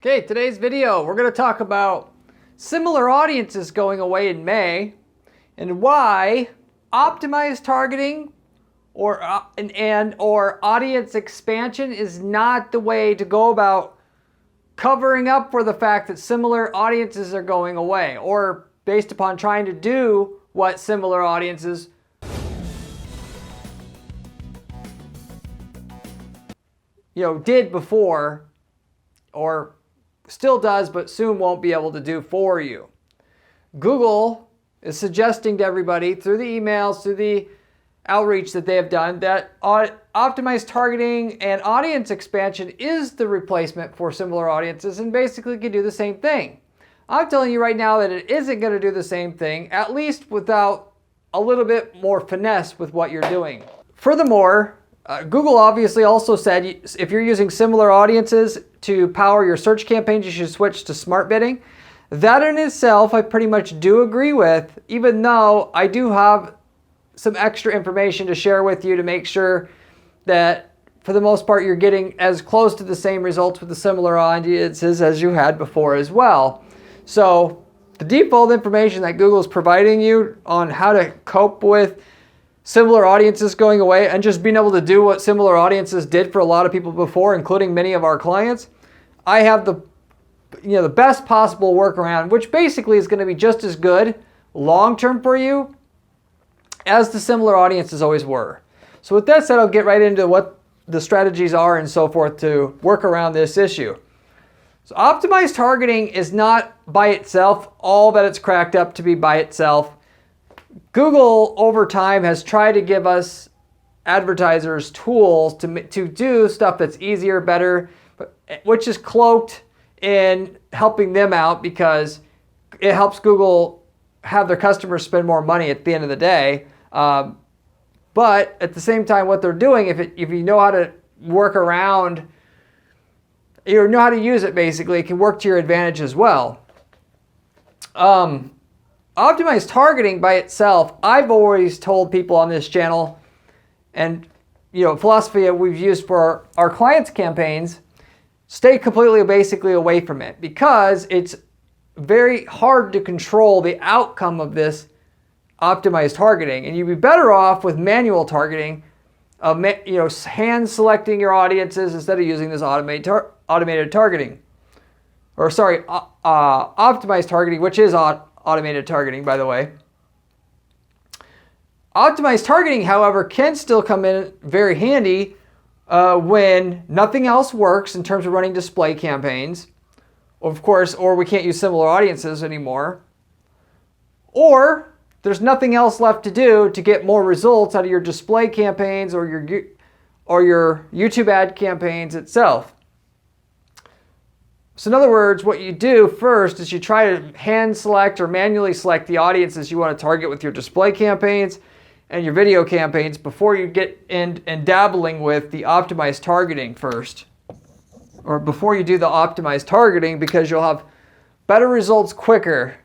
Okay, today's video, we're going to talk about similar audiences going away in May and why optimized targeting or audience expansion is not the way to go about covering up for the fact that similar audiences are going away, or based upon trying to do what similar audiences did before, or still does, but soon won't be able to do for you. Google is suggesting to everybody through the emails, through the outreach that they have done, that optimized targeting and audience expansion is the replacement for similar audiences and basically can do the same thing. I'm telling you right now that it isn't going to do the same thing, at least without a little bit more finesse with what you're doing. Furthermore, Google obviously also said if you're using similar audiences to power your search campaigns, you should switch to smart bidding. That in itself, I pretty much do agree with, even though I do have some extra information to share with you to make sure that for the most part you're getting as close to the same results with the similar audiences as you had before as well. So the default information that Google is providing you on how to cope with similar audiences going away and just being able to do what similar audiences did for a lot of people before, including many of our clients, I have the best possible workaround, which basically is going to be just as good long-term for you as the similar audiences always were. So with that said, I'll get right into what the strategies are and so forth to work around this issue. So optimized targeting is not by itself all that it's cracked up to be by itself. Google over time has tried to give us advertisers tools to do stuff that's easier, better, which is cloaked in helping them out because it helps Google have their customers spend more money at the end of the day. But at the same time, what they're doing, if you know how to work around, you know how to use it basically, it can work to your advantage as well. Optimized targeting by itself, I've always told people on this channel, and philosophy that we've used for our clients' campaigns, stay completely basically away from it because it's very hard to control the outcome of this optimized targeting, and you'd be better off with manual targeting, hand selecting your audiences instead of using this automated targeting, or sorry, optimized targeting, which is automated targeting, by the way. Optimized targeting, however, can still come in very handy when nothing else works in terms of running display campaigns, of course, or we can't use similar audiences anymore, or there's nothing else left to do to get more results out of your display campaigns or your YouTube ad campaigns itself. So in other words, what you do first is you try to hand select or manually select the audiences you want to target with your display campaigns and your video campaigns before you get in and dabbling with the optimized targeting first, or before you do the optimized targeting, because you'll have better results quicker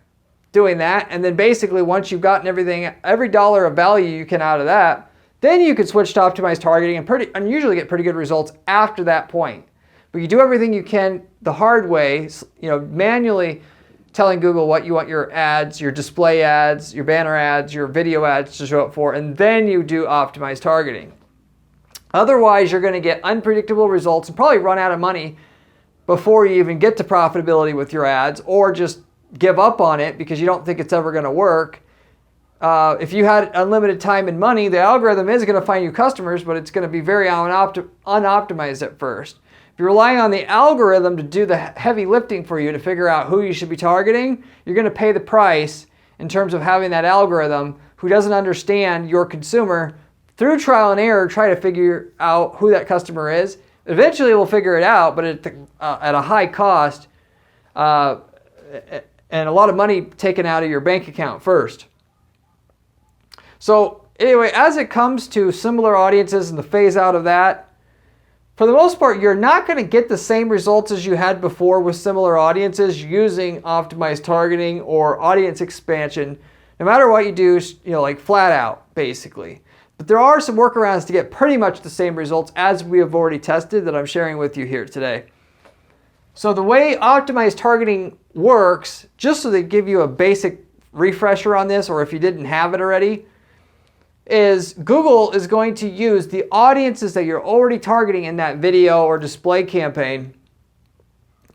doing that. And then basically once you've gotten every dollar of value you can out of that, then you can switch to optimized targeting and usually get pretty good results after that point. But you do everything you can the hard way, manually telling Google what you want your ads, your display ads, your banner ads, your video ads to show up for, and then you do optimized targeting. Otherwise, you're going to get unpredictable results and probably run out of money before you even get to profitability with your ads, or just give up on it because you don't think it's ever going to work. If you had unlimited time and money, the algorithm is going to find you customers, but it's going to be very unoptimized at first. If you're relying on the algorithm to do the heavy lifting for you to figure out who you should be targeting, you're going to pay the price in terms of having that algorithm who doesn't understand your consumer through trial and error try to figure out who that customer is. Eventually we'll figure it out, but at a high cost and a lot of money taken out of your bank account first. So anyway, as it comes to similar audiences and the phase out of that, for the most part, you're not going to get the same results as you had before with similar audiences using optimized targeting or audience expansion, no matter what you do, like flat out, basically. But there are some workarounds to get pretty much the same results as we have already tested that I'm sharing with you here today. So the way optimized targeting works, just so they give you a basic refresher on this, or if you didn't have it already, is Google is going to use the audiences that you're already targeting in that video or display campaign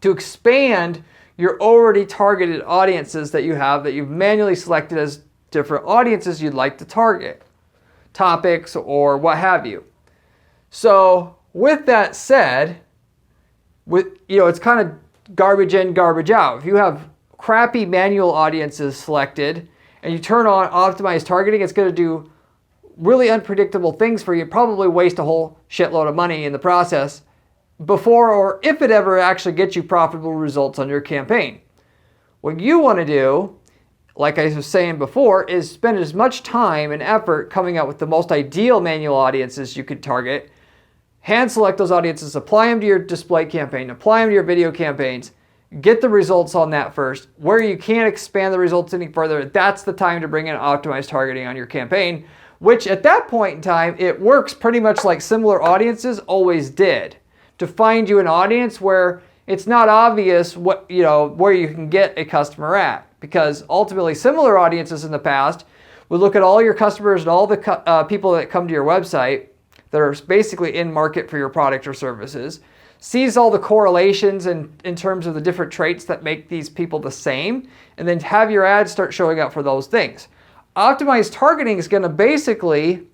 to expand your already targeted audiences that you have, that you've manually selected as different audiences you'd like to target, topics or what have you. So with that said, it's kind of garbage in, garbage out. If you have crappy manual audiences selected and you turn on optimized targeting, it's going to do really unpredictable things for you, probably waste a whole shitload of money in the process before or if it ever actually gets you profitable results on your campaign. What you want to do, like I was saying before, is spend as much time and effort coming up with the most ideal manual audiences you could target, hand select those audiences, apply them to your display campaign, apply them to your video campaigns, get the results on that first. Where you can't expand the results any further, that's the time to bring in optimized targeting on your campaign, which at that point in time, it works pretty much like similar audiences always did, to find you an audience where it's not obvious where you can get a customer at. Because ultimately, similar audiences in the past would look at all your customers and all the people that come to your website that are basically in market for your product or services, sees all the correlations in terms of the different traits that make these people the same, and then have your ads start showing up for those things. Optimized targeting is going to basically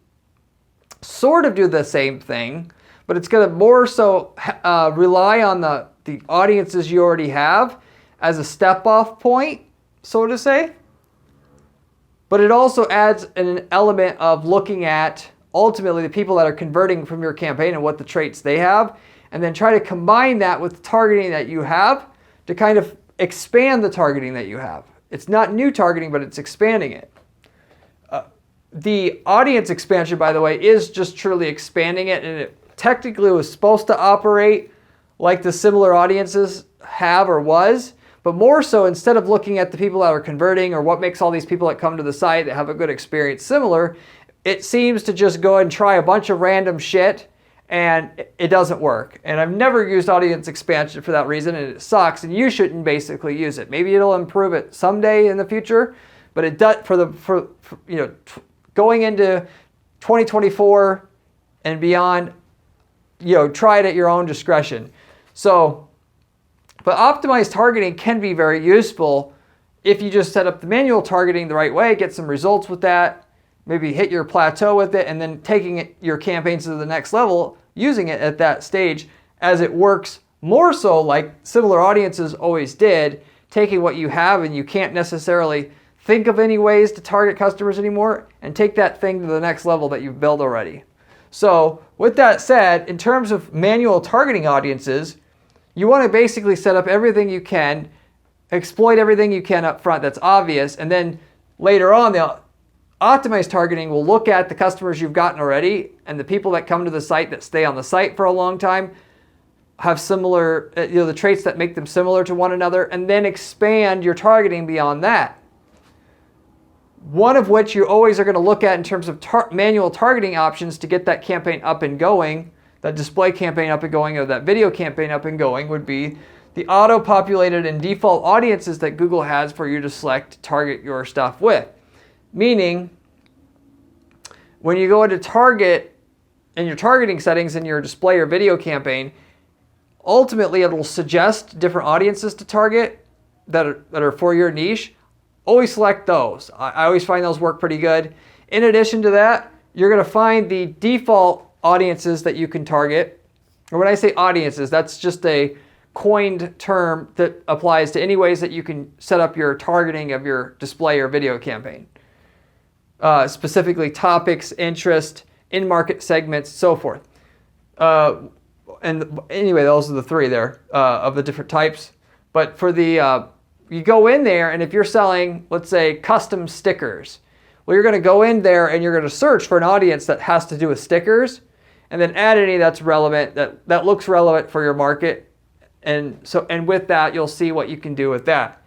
sort of do the same thing, but it's going to more so rely on the audiences you already have as a step-off point, so to say. But it also adds an element of looking at ultimately the people that are converting from your campaign and what the traits they have, and then try to combine that with the targeting that you have to kind of expand the targeting that you have. It's not new targeting, but it's expanding it. The audience expansion, by the way, is just truly expanding it, and it technically was supposed to operate like the similar audiences have or was, but more so, instead of looking at the people that are converting or what makes all these people that come to the site that have a good experience similar, it seems to just go and try a bunch of random shit, and it doesn't work. And I've never used audience expansion for that reason, and it sucks, and you shouldn't basically use it. Maybe it'll improve it someday in the future, but it does for going into 2024 and beyond, try it at your own discretion. So, but optimized targeting can be very useful if you just set up the manual targeting the right way, get some results with that, maybe hit your plateau with it, and then taking your campaigns to the next level, using it at that stage as it works more so like similar audiences always did, taking what you have and you can't necessarily think of any ways to target customers anymore, and take that thing to the next level that you've built already. So with that said, in terms of manual targeting audiences, you want to basically set up everything you can, exploit everything you can up front that's obvious, and then later on the optimized targeting will look at the customers you've gotten already and the people that come to the site that stay on the site for a long time, have similar, the traits that make them similar to one another, and then expand your targeting beyond that. One of which you always are going to look at in terms of manual targeting options to get that campaign up and going, that display campaign up and going, or that video campaign up and going, would be the auto-populated and default audiences that Google has for you to select to target your stuff with. Meaning, when you go into target in your targeting settings in your display or video campaign, ultimately it will suggest different audiences to target that are for your niche. Always select those. I always find those work pretty good. In addition to that, you're going to find the default audiences that you can target. Or when I say audiences, that's just a coined term that applies to any ways that you can set up your targeting of your display or video campaign. Specifically topics, interest, in-market segments, so forth. And anyway, those are the three there of the different types. But for the you go in there, and if you're selling, let's say, custom stickers, well, you're going to go in there and you're going to search for an audience that has to do with stickers, and then add any that's relevant, that looks relevant for your market, and with that, you'll see what you can do with that.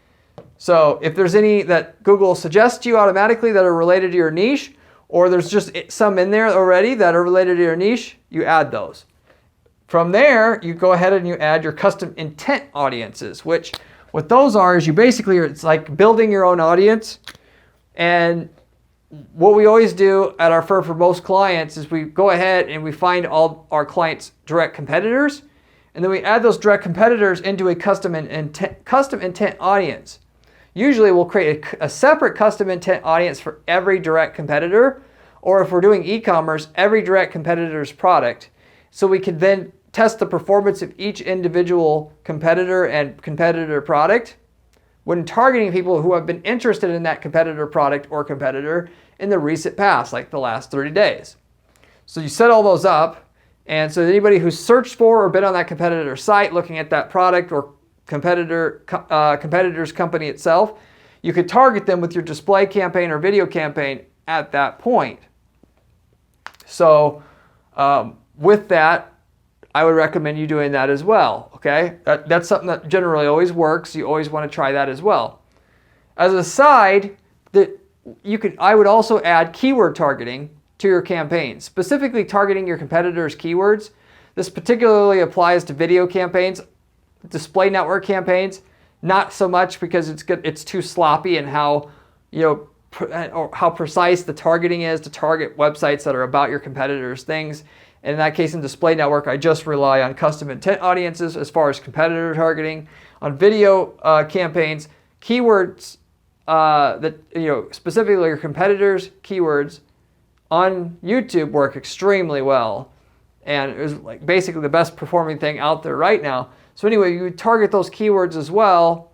So if there's any that Google suggests to you automatically that are related to your niche, or there's just some in there already that are related to your niche, you add those. From there, you go ahead and you add your custom intent audiences, which what those are is you basically, it's like building your own audience. And what we always do at our firm for most clients is we go ahead and we find all our clients' direct competitors, and then we add those direct competitors into a custom intent audience. Usually we'll create a separate custom intent audience for every direct competitor, or if we're doing e-commerce, every direct competitor's product. So we can then test the performance of each individual competitor and competitor product when targeting people who have been interested in that competitor product or competitor in the recent past, like the last 30 days. So you set all those up, and so anybody who's searched for or been on that competitor site looking at that product or competitor's company itself, you could target them with your display campaign or video campaign at that point. So with that, I would recommend you doing that as well, okay? That's something that generally always works. You always want to try that as well. As a side, I would also add keyword targeting to your campaigns, specifically targeting your competitors' keywords. This particularly applies to video campaigns. Display network campaigns, not so much, because it's too sloppy in how, or how precise the targeting is to target websites that are about your competitors' things. And in that case, in display network, I just rely on custom intent audiences as far as competitor targeting. On video campaigns, keywords specifically your competitors' keywords on YouTube work extremely well, and it was like basically the best performing thing out there right now. So anyway, you target those keywords as well,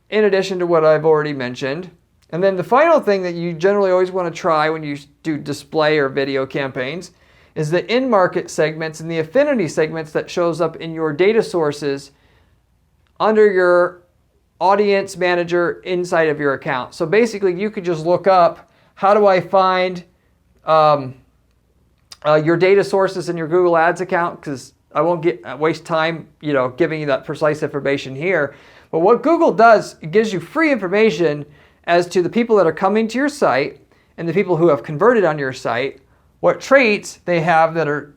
in addition to what I've already mentioned. And then the final thing that you generally always want to try when you do display or video campaigns is the in-market segments and the affinity segments that shows up in your data sources under your audience manager inside of your account. So basically, you could just look up, how do I find your data sources in your Google Ads account? Because I won't waste time, giving you that precise information here. But what Google does, it gives you free information as to the people that are coming to your site and the people who have converted on your site, what traits they have that are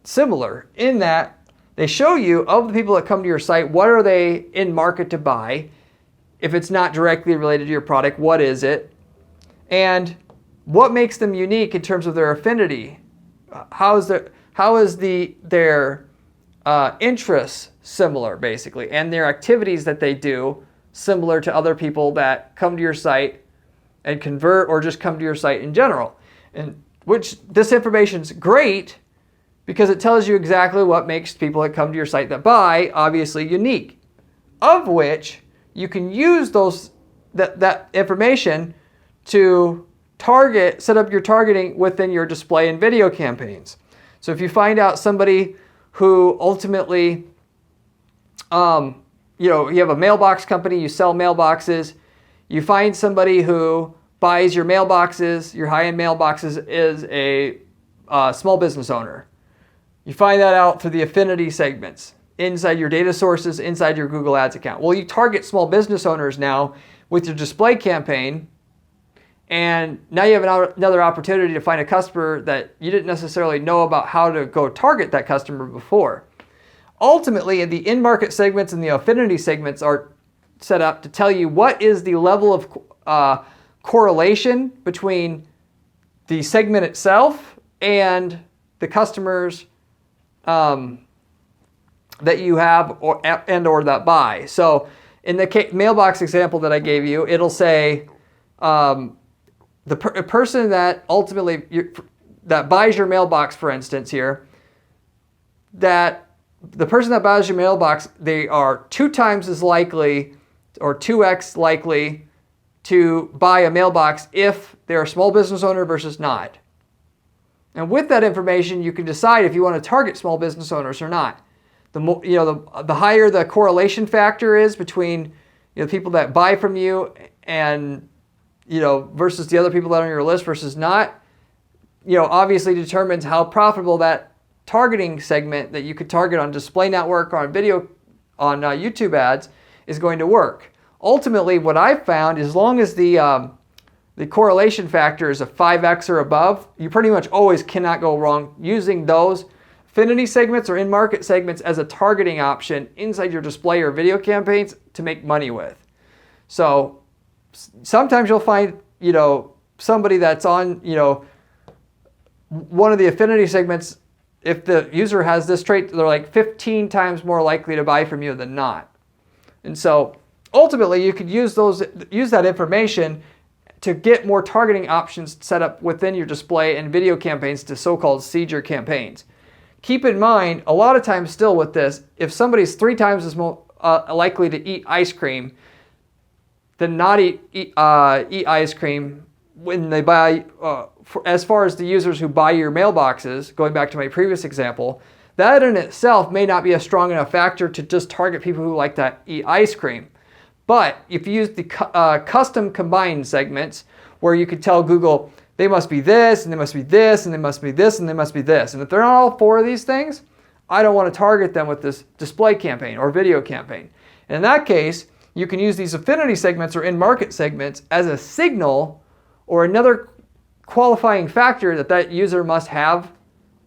similar, in that they show you, of the people that come to your site, what are they in market to buy? If it's not directly related to your product, what is it? And what makes them unique in terms of their affinity? How is their interests similar, basically, and their activities that they do similar to other people that come to your site and convert, or just come to your site in general. And which this information is great because it tells you exactly what makes people that come to your site that buy obviously unique, of which you can use that information to set up your targeting within your display and video campaigns. So if you find out somebody who ultimately, you have a mailbox company, you sell mailboxes, you find somebody who buys your mailboxes, your high-end mailboxes, is a small business owner. You find that out through the affinity segments inside your data sources, inside your Google Ads account. Well, you target small business owners now with your display campaign, and now you have another opportunity to find a customer that you didn't necessarily know about how to go target that customer before. Ultimately, the in-market segments and the affinity segments are set up to tell you what is the level of correlation between the segment itself and the customers that you have or that buy. So in the mailbox example that I gave you, it'll say the person that ultimately that buys your mailbox, for instance here, that the person that buys your mailbox, they are 2 times as likely or 2x likely to buy a mailbox if they're a small business owner versus not. And with that information, you can decide if you want to target small business owners or not. The higher the correlation factor is between people that buy from you and versus the other people that are on your list versus not, obviously determines how profitable that targeting segment that you could target on display network or on video on YouTube ads is going to work. Ultimately, what I've found is, as long as the correlation factor is a 5x or above, you pretty much always cannot go wrong using those affinity segments or in-market segments as a targeting option inside your display or video campaigns to make money with. So sometimes you'll find, somebody that's on, one of the affinity segments, if the user has this trait, they're like 15 times more likely to buy from you than not. And so ultimately you could use that information to get more targeting options set up within your display and video campaigns to so-called seed your campaigns. Keep in mind, a lot of times still with this, if somebody's 3 times as likely to eat ice cream than not eat ice cream when they buy, as far as the users who buy your mailboxes, going back to my previous example, that in itself may not be a strong enough factor to just target people who like to eat ice cream. But if you use the custom combined segments, where you could tell Google, they must be this, and they must be this, and they must be this, and they must be this. And if they're not all 4 of these things, I don't want to target them with this display campaign or video campaign. And in that case, you can use these affinity segments or in-market segments as a signal or another qualifying factor that user must have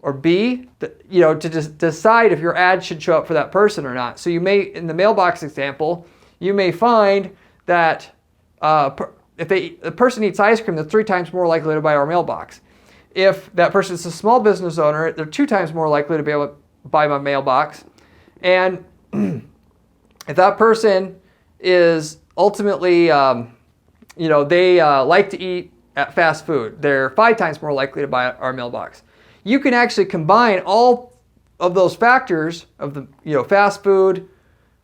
or be, to just decide if your ad should show up for that person or not. So you may, in the mailbox example, you may find that if the person eats ice cream, they're 3 times more likely to buy our mailbox. If that person is a small business owner, they're 2 times more likely to be able to buy my mailbox. And if that person is ultimately, they like to eat at fast food, they're 5 times more likely to buy our mailbox. You can actually combine all of those factors of the, fast food,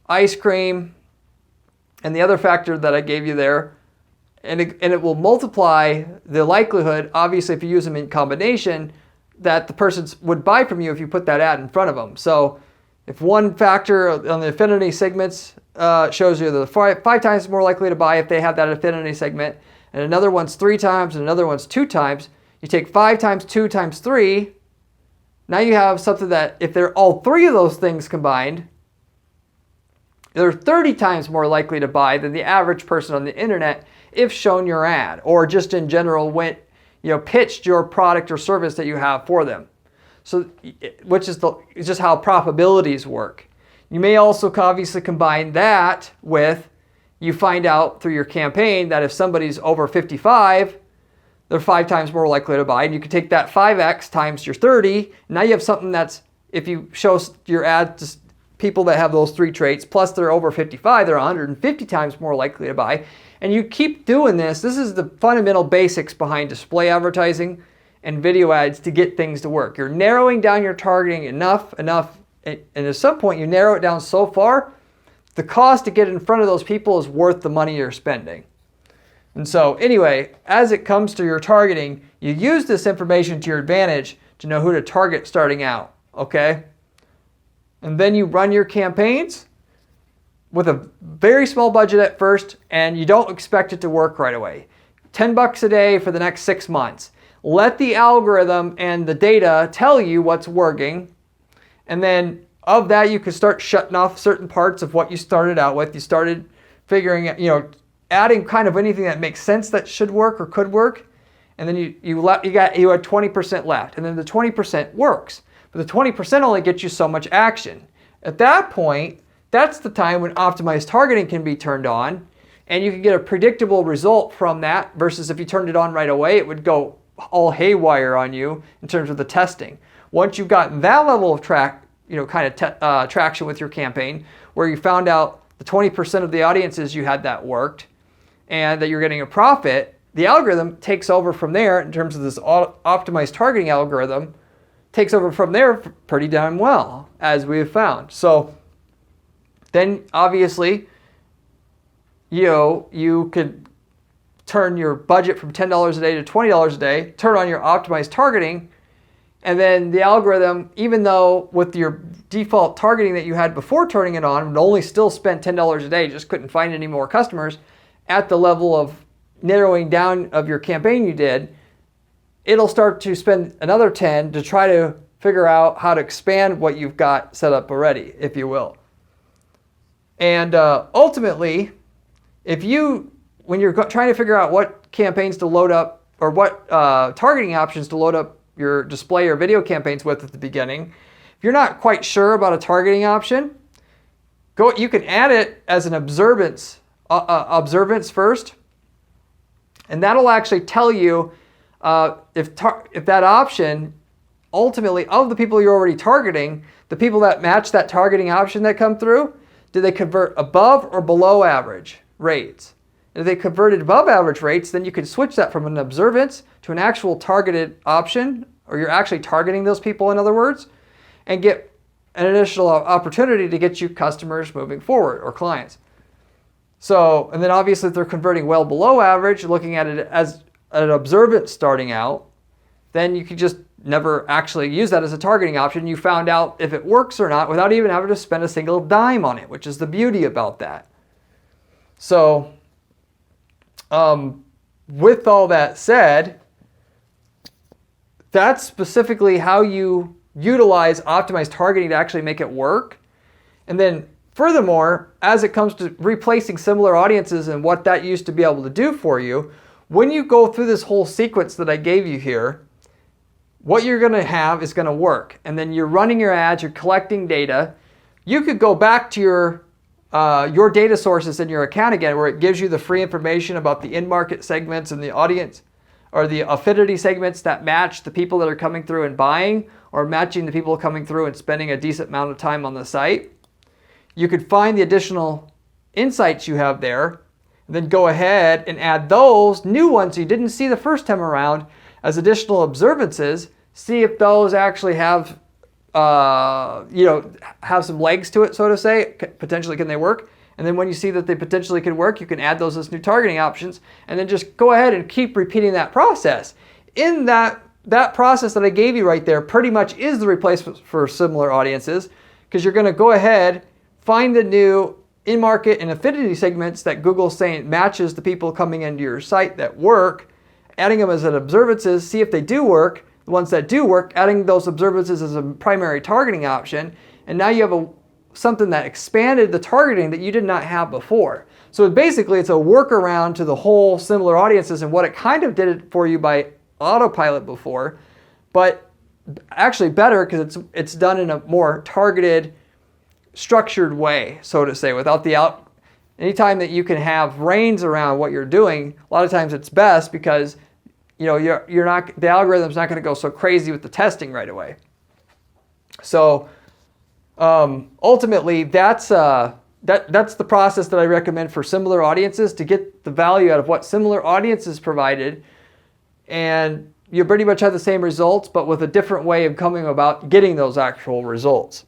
ice cream, and the other factor that I gave you there, and it will multiply the likelihood, obviously if you use them in combination, that the person would buy from you if you put that ad in front of them. So if one factor on the affinity segments shows you that they're 5 times more likely to buy if they have that affinity segment, and another one's 3 times and another one's 2 times, you take 5 times 2 times 3, now you have something that if they're all 3 of those things combined, they're 30 times more likely to buy than the average person on the internet if shown your ad, or just in general went, pitched your product or service that you have for them. So, which is just how probabilities work. You may also obviously combine that with, you find out through your campaign that if somebody's over 55, they're 5 times more likely to buy. And you can take that 5x times your 30. Now you have something that's, if you show your ad to people that have those 3 traits, plus they're over 55, they're 150 times more likely to buy. And you keep doing this. This is the fundamental basics behind display advertising and video ads to get things to work. You're narrowing down your targeting enough, and at some point you narrow it down so far, the cost to get in front of those people is worth the money you're spending. And so anyway, as it comes to your targeting, you use this information to your advantage to know who to target starting out, okay? And then you run your campaigns with a very small budget at first, and you don't expect it to work right away. $10 a day for the next 6 months. Let the algorithm and the data tell you what's working, and then of that you can start shutting off certain parts of what you started out with. You started figuring out, adding kind of anything that makes sense that should work or could work, and then you had 20% left, and then the 20% works, but the 20% only gets you so much action. At that point, that's the time when optimized targeting can be turned on, and you can get a predictable result from that, versus if you turned it on right away, it would go all haywire on you in terms of the testing. Once you've got that level of traction with your campaign, where you found out the 20% of the audiences you had that worked, and that you're getting a profit, the algorithm takes over from there in terms of this optimized targeting algorithm, takes over from there pretty damn well, as we have found. So then obviously, you could turn your budget from $10 a day to $20 a day, turn on your optimized targeting, and then the algorithm, even though with your default targeting that you had before turning it on, would only still spend $10 a day, just couldn't find any more customers, at the level of narrowing down of your campaign you did, it'll start to spend another 10 to try to figure out how to expand what you've got set up already, if you will. And ultimately, when you're trying to figure out what campaigns to load up, or what targeting options to load up your display or video campaigns with at the beginning, If you're not quite sure about a targeting option, you can add it as an observance first, and that'll actually tell you if that option, ultimately, of the people you're already targeting, the people that match that targeting option that come through, do they convert above or below average rates? And if they converted above average rates, then you can switch that from an observance to an actual targeted option, or you're actually targeting those people, in other words, and get an additional opportunity to get you customers moving forward, or clients. So, and then obviously if they're converting well below average, looking at it as an observance starting out, then you could just never actually use that as a targeting option. You found out if it works or not without even having to spend a single dime on it, which is the beauty about that. So, with all that said, that's specifically how you utilize optimized targeting to actually make it work. And then furthermore, as it comes to replacing similar audiences and what that used to be able to do for you, when you go through this whole sequence that I gave you here, what you're going to have is going to work. And then you're running your ads, you're collecting data. You could go back to your data sources in your account again, where it gives you the free information about the in-market segments and the audience, or the affinity segments that match the people that are coming through and buying, or matching the people coming through and spending a decent amount of time on the site. You could find the additional insights you have there, and then go ahead and add those new ones you didn't see the first time around as additional observances. See if those actually have, have some legs to it, so to say. Potentially, can they work? And then when you see that they potentially could work, you can add those as new targeting options, and then just go ahead and keep repeating that process. In that process that I gave you right there pretty much is the replacement for similar audiences, because you're going to go ahead, find the new in-market and affinity segments that Google's saying matches the people coming into your site that work, adding them as an observances, see if they do work. The ones that do work, adding those observances as a primary targeting option, and now you have something that expanded the targeting that you did not have before. So basically it's a workaround to the whole similar audiences and what it kind of did it for you by autopilot before, but actually better because it's done in a more targeted, structured way, so to say, without the anytime that you can have reins around what you're doing, a lot of times it's best because you're not, the algorithm's not going to go so crazy with the testing right away. So ultimately, that's the process that I recommend for similar audiences to get the value out of what similar audiences provided, and you pretty much have the same results, but with a different way of coming about getting those actual results.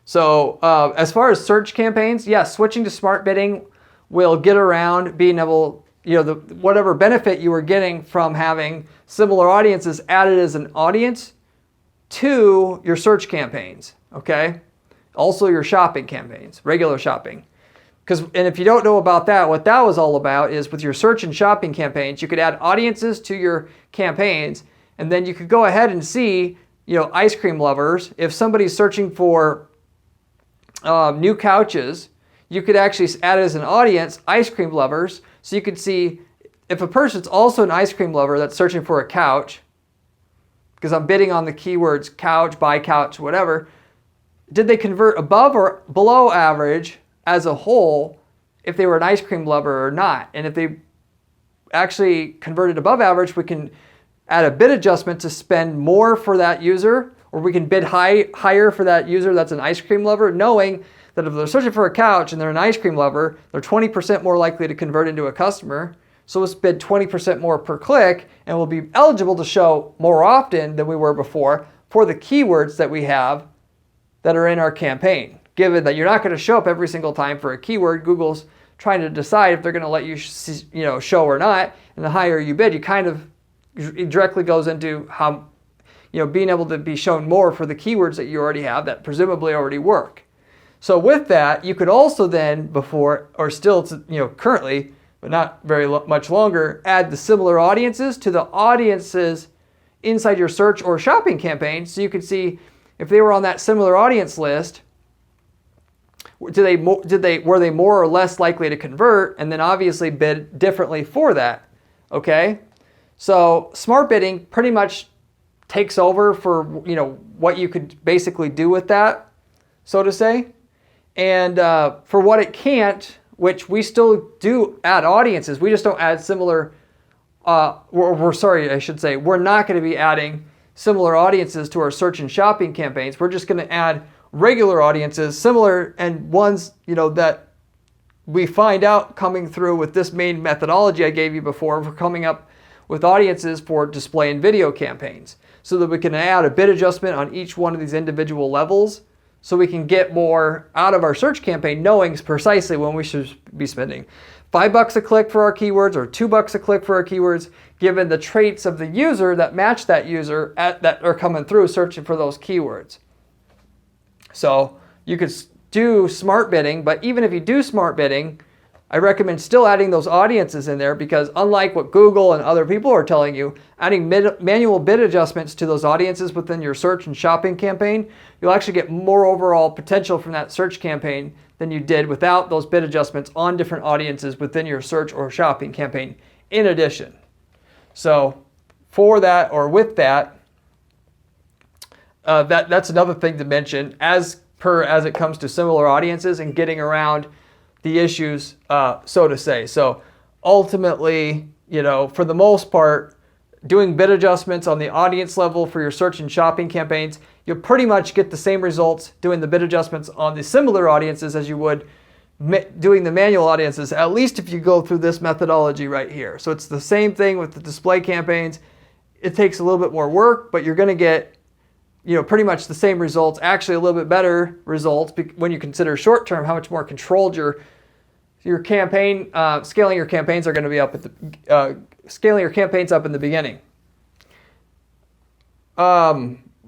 So as far as search campaigns, yes, switching to smart bidding will get around being able, whatever benefit you were getting from having similar audiences added as an audience to your search campaigns, okay? Also your shopping campaigns, regular shopping. And if you don't know about that, what that was all about is with your search and shopping campaigns, you could add audiences to your campaigns, and then you could go ahead and see, ice cream lovers. If somebody's searching for new couches, you could actually add as an audience ice cream lovers. So you could see if a person's also an ice cream lover that's searching for a couch, because I'm bidding on the keywords couch, buy couch, whatever, did they convert above or below average as a whole if they were an ice cream lover or not? And if they actually converted above average, we can add a bid adjustment to spend more for that user, or we can bid higher for that user that's an ice cream lover, knowing that if they're searching for a couch and they're an ice cream lover, they're 20% more likely to convert into a customer. So let's bid 20% more per click, and we'll be eligible to show more often than we were before for the keywords that we have that are in our campaign. Given that you're not going to show up every single time for a keyword, Google's trying to decide if they're going to let you show or not. And the higher you bid, it directly goes into how being able to be shown more for the keywords that you already have that presumably already work. So with that, you could also then currently, but not very much longer, add the similar audiences to the audiences inside your search or shopping campaign, so you could see if they were on that similar audience list, were they more or less likely to convert, and then obviously bid differently for that. Okay, so smart bidding pretty much takes over for, what you could basically do with that, so to say. And for what it can't, which we still do add audiences, we just don't add similar, we're not going to be adding similar audiences to our search and shopping campaigns. We're just going to add regular audiences, similar, and ones, that we find out coming through with this main methodology I gave you before for coming up with audiences for display and video campaigns, so that we can add a bid adjustment on each one of these individual levels, so we can get more out of our search campaign, knowing precisely when we should be spending $5 a click for our keywords or $2 a click for our keywords, given the traits of the user that match that user that are coming through searching for those keywords. So you could do smart bidding, but even if you do smart bidding, I recommend still adding those audiences in there, because unlike what Google and other people are telling you, adding manual bid adjustments to those audiences within your search and shopping campaign, you'll actually get more overall potential from that search campaign than you did without those bid adjustments on different audiences within your search or shopping campaign in addition. So for that, or with that, that's another thing to mention as it comes to similar audiences and getting around the issues, so to say. So ultimately, for the most part, doing bid adjustments on the audience level for your search and shopping campaigns, you'll pretty much get the same results doing the bid adjustments on the similar audiences as you would doing the manual audiences, at least if you go through this methodology right here. So it's the same thing with the display campaigns. It takes a little bit more work, but you're going to get pretty much the same results, actually a little bit better results when you consider short term how much more controlled your campaign, scaling your campaigns are going to be up at the scaling your campaigns up in the beginning.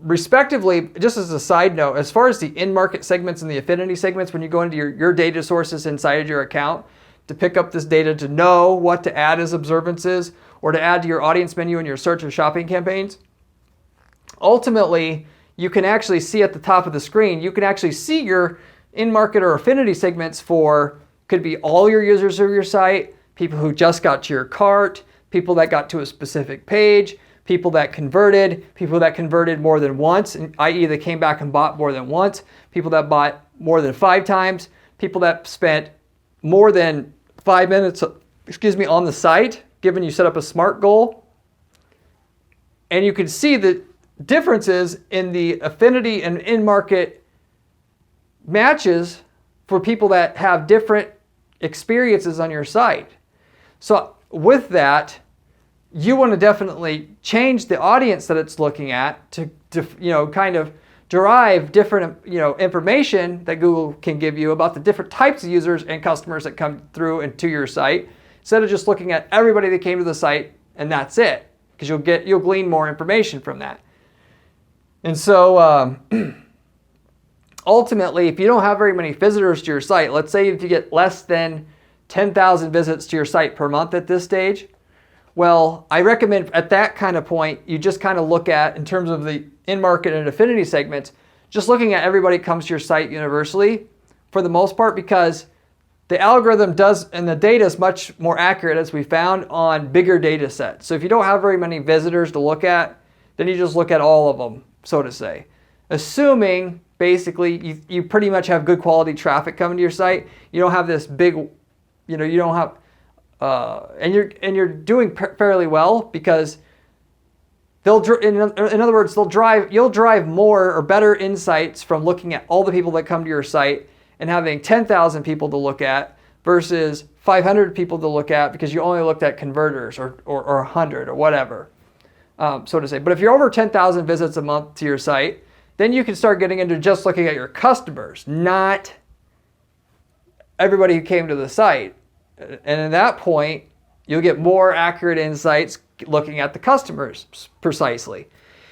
Respectively, just as a side note, as far as the in-market segments and the affinity segments, when you go into your data sources inside of your account to pick up this data to know what to add as observances or to add to your audience menu in your search and shopping campaigns, ultimately, you can actually see at the top of the screen, you can actually see your in-market or affinity segments for, could be all your users of your site, people who just got to your cart, people that got to a specific page, people that converted more than once, i.e. they came back and bought more than once, people that bought more than 5 times, people that spent more than 5 minutes, on the site, given you set up a SMART goal. And you can see the differences in the affinity and in-market matches for people that have different experiences on your site. So with that, you want to definitely change the audience that it's looking at to kind of derive different information that Google can give you about the different types of users and customers that come through and to your site, instead of just looking at everybody that came to the site and that's it, because you'll glean more information from that. And so ultimately, if you don't have very many visitors to your site, let's say if you get less than 10,000 visits to your site per month at this stage, well, I recommend at that kind of point, you just kind of look at, in terms of the in-market and affinity segments, just looking at everybody that comes to your site universally for the most part, because the algorithm does, and the data is much more accurate, as we found, on bigger data sets. So if you don't have very many visitors to look at, then you just look at all of them, so to say. Assuming, basically, you pretty much have good quality traffic coming to your site. You don't have this big, you don't have, and you're doing fairly well, because in other words, you'll drive more or better insights from looking at all the people that come to your site and having 10,000 people to look at versus 500 people to look at, because you only looked at converters or 100 or whatever, so to say. But if you're over 10,000 visits a month to your site, then you can start getting into just looking at your customers, not everybody who came to the site. And at that point, you'll get more accurate insights looking at the customers precisely.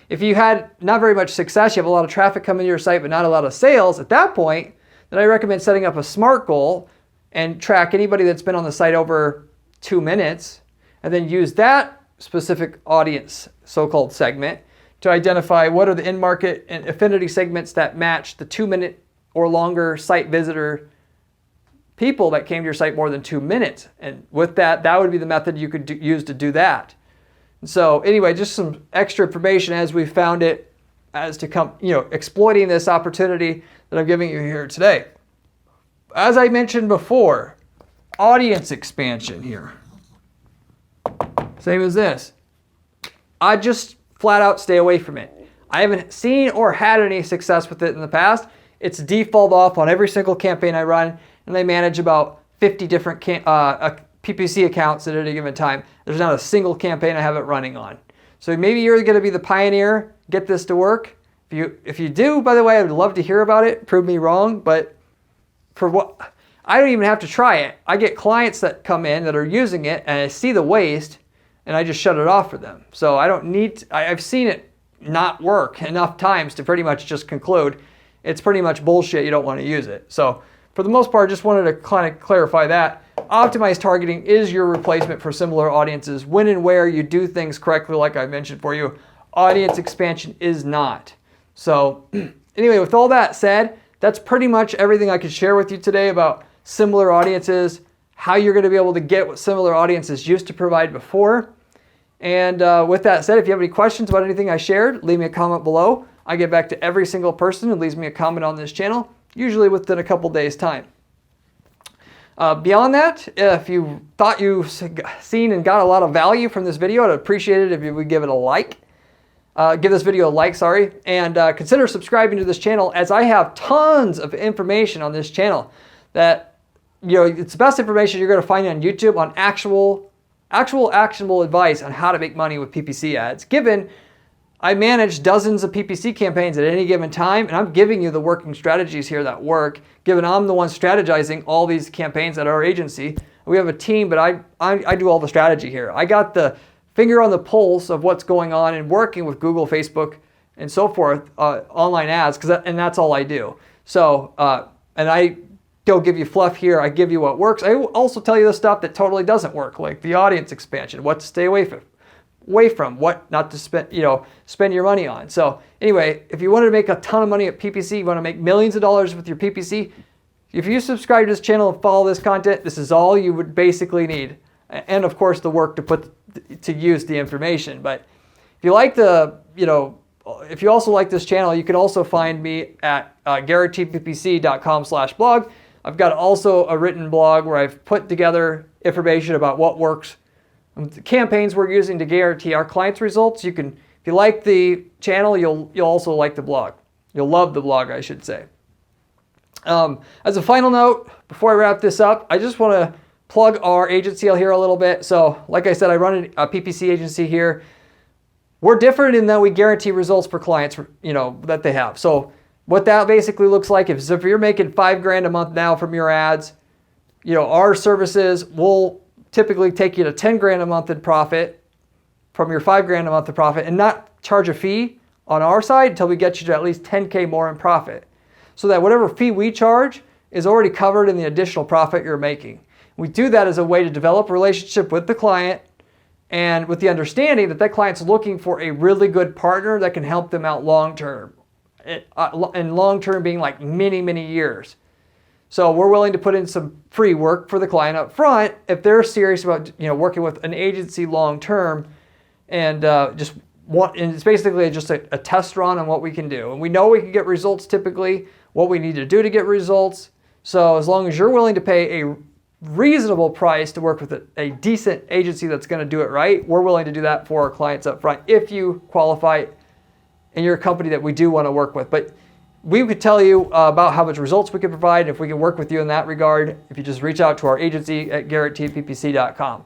If you had not very much success, you have a lot of traffic coming to your site, but not a lot of sales, at that point, then I recommend setting up a SMART goal and track anybody that's been on the site over 2 minutes, and then use that specific audience, so-called segment, to identify what are the in-market and affinity segments that match the 2-minute or longer site visitor people that came to your site more than 2 minutes. And with that, that would be the method you could use to do that. So anyway, just some extra information as we found it as to come, exploiting this opportunity that I'm giving you here today. As I mentioned before, audience expansion here. Same as this. I just flat out stay away from it. I haven't seen or had any success with it in the past. It's default off on every single campaign I run, and I manage about 50 different PPC accounts at any given time. There's not a single campaign I have it running on. So maybe you're going to be the pioneer, get this to work. If you do, by the way, I'd love to hear about it. Prove me wrong, but for what, I don't even have to try it. I get clients that come in that are using it, and I see the waste, and I just shut it off for them. So I don't need to, I've seen it not work enough times to pretty much just conclude it's pretty much bullshit. You don't want to use it. So for the most part, just wanted to kind of clarify that. Optimized targeting is your replacement for similar audiences when and where you do things correctly, like I mentioned for you. Audience expansion is not. So anyway, with all that said, that's pretty much everything I could share with you today about similar audiences, how you're going to be able to get what similar audiences used to provide before. And with that said, if you have any questions about anything I shared, leave me a comment below. I get back to every single person who leaves me a comment on this channel, usually within a couple days' time. Beyond that, if you thought you've seen and got a lot of value from this video, I'd appreciate it if you would give it a like. Give this video a like, sorry, and consider subscribing to this channel, as I have tons of information on this channel that, it's the best information you're going to find on YouTube on actual actionable advice on how to make money with PPC ads. Given I manage dozens of PPC campaigns at any given time, and I'm giving you the working strategies here that work, given I'm the one strategizing all these campaigns at our agency. We have a team, but I do all the strategy here. I got the finger on the pulse of what's going on and working with Google, Facebook, and so forth, online ads, and that's all I do. So, and I don't give you fluff here. I give you what works. I also tell you the stuff that totally doesn't work, like the audience expansion, what to stay away from, what not to spend your money on. So anyway, if you wanted to make a ton of money at PPC, you want to make millions of dollars with your PPC, if you subscribe to this channel and follow this content, this is all you would basically need. And of course the work to use the information. But if you like if you also like this channel, you can also find me at guaranteedppc.com/blog. I've got also a written blog where I've put together information about what works, the campaigns we're using to guarantee our clients' results. If you like the channel, you'll also like the blog. You'll love the blog, I should say. As a final note, before I wrap this up, I just want to plug our agency here a little bit. So, like I said, I run a PPC agency here. We're different in that we guarantee results for clients, that they have. So, what that basically looks like is if you're making $5,000 a month now from your ads, our services will typically take you to $10,000 a month in profit from your $5,000 a month in profit, and not charge a fee on our side until we get you to at least $10,000 more in profit. So that whatever fee we charge is already covered in the additional profit you're making. We do that as a way to develop a relationship with the client, and with the understanding that client's looking for a really good partner that can help them out long term. And long term being like many, many years. So we're willing to put in some free work for the client up front if they're serious about working with an agency long term, and and it's basically just a test run on what we can do. And we know we can get results typically, what we need to do to get results. So as long as you're willing to pay a reasonable price to work with a decent agency that's going to do it right, we're willing to do that for our clients up front if you qualify in your company that we do want to work with. But we could tell you about how much results we can provide, if we can work with you in that regard, if you just reach out to our agency at guaranteedppc.com.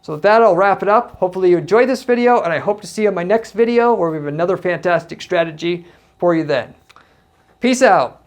So with that, I'll wrap it up. Hopefully you enjoyed this video, and I hope to see you in my next video where we have another fantastic strategy for you then. Peace out.